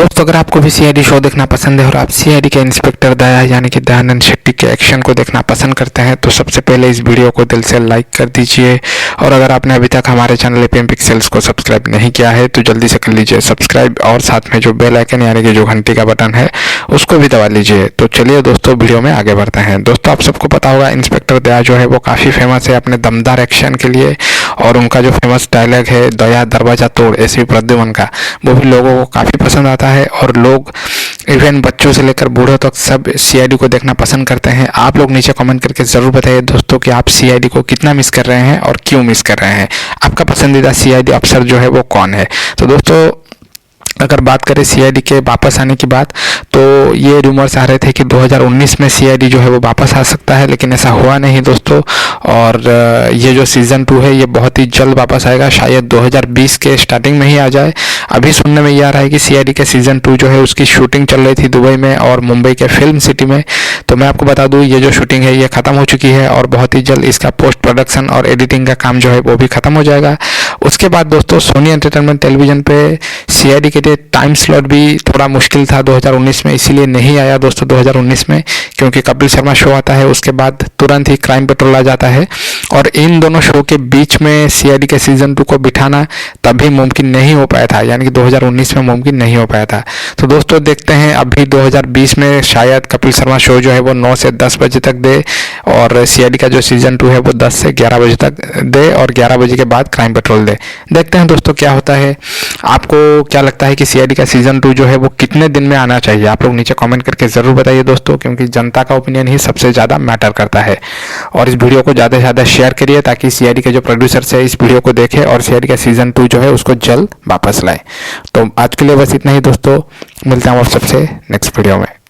दोस्तों अगर आपको भी सीआईडी शो देखना पसंद है और आप सीआईडी के इंस्पेक्टर दया यानी कि दयानंद शेट्टी के एक्शन को देखना पसंद करते हैं तो सबसे पहले इस वीडियो को दिल से लाइक कर दीजिए। और अगर आपने अभी तक हमारे चैनल एपीएम पिक्सेल्स को सब्सक्राइब नहीं किया है तो जल्दी से कर लीजिए सब्सक्राइब, और साथ में जो बेल आइकन यानी कि जो घंटी का बटन है उसको भी दबा लीजिए। तो चलिए दोस्तों वीडियो में आगे बढ़ते हैं। दोस्तों आप सबको पता होगा इंस्पेक्टर दया जो है वो काफ़ी फेमस है अपने दमदार एक्शन के लिए, और उनका जो फेमस डायलॉग है दया दरवाजा तोड़ एसपी प्रद्युमन का, वो भी लोगों को काफ़ी पसंद आता है और लोग इवन बच्चों से लेकर बूढ़ों तक सब सीआईडी को देखना पसंद करते हैं। आप लोग नीचे कमेंट करके ज़रूर बताइए दोस्तों कि आप सीआईडी को कितना मिस कर रहे हैं और क्यों मिस कर रहे हैं। आपका पसंदीदा सीआईडी अफसर जो है वो कौन है। तो दोस्तों अगर बात करें सीआईडी के वापस आने की बात, तो ये रूमर्स आ रहे थे कि 2019 में सीआईडी जो है वो वापस आ सकता है, लेकिन ऐसा हुआ नहीं दोस्तों। और ये जो सीज़न 2 है ये बहुत ही जल्द वापस आएगा, शायद 2020 के स्टार्टिंग में ही आ जाए। अभी सुनने में ये आ रहा है कि सीआईडी के सीज़न 2 जो है उसकी शूटिंग चल रही थी दुबई में और मुंबई के फिल्म सिटी में। तो मैं आपको बता दूँ ये जो शूटिंग है ये ख़त्म हो चुकी है और बहुत ही जल्द इसका पोस्ट प्रोडक्शन और एडिटिंग का काम जो है वो भी ख़त्म हो जाएगा। उसके बाद दोस्तों सोनी एंटरटेनमेंट टेलीविज़न पे सीआईडी के लिए टाइम स्लॉट भी थोड़ा मुश्किल था 2019 में, इसीलिए नहीं आया दोस्तों 2019 में, क्योंकि कपिल शर्मा शो आता है उसके बाद तुरंत ही क्राइम पेट्रोल आ जाता है और इन दोनों शो के बीच में सीआईडी के सीज़न 2 को बिठाना तभी मुमकिन नहीं हो पाया था, यानी कि 2019 में मुमकिन नहीं हो पाया था। तो दोस्तों देखते हैं अभी 2020 में शायद कपिल शर्मा शो जो है वो 9 से 10 बजे तक दे और सीआईडी का जो सीज़न 2 है वो 10 से 11 बजे तक दे और 11 बजे के बाद क्राइम पेट्रोल दे। देखते हैं दोस्तों क्या होता है। आपको क्या लगता है कि सीआईडी का सीज़न 2 जो है वो कितने दिन में आना चाहिए? आप लोग नीचे कमेंट करके ज़रूर बताइए दोस्तों, क्योंकि जनता का ओपिनियन ही सबसे ज़्यादा मैटर करता है। और इस वीडियो को ज़्यादा से ज़्यादा शेयर करिए ताकि सीआईडी के जो प्रोड्यूसर्स है इस वीडियो को देखें और सीआईडी का सीज़न 2 जो है उसको जल्द वापस लाएं। तो आज के लिए बस इतना ही दोस्तों, मिलते हैं आप सबसे नेक्स्ट वीडियो में।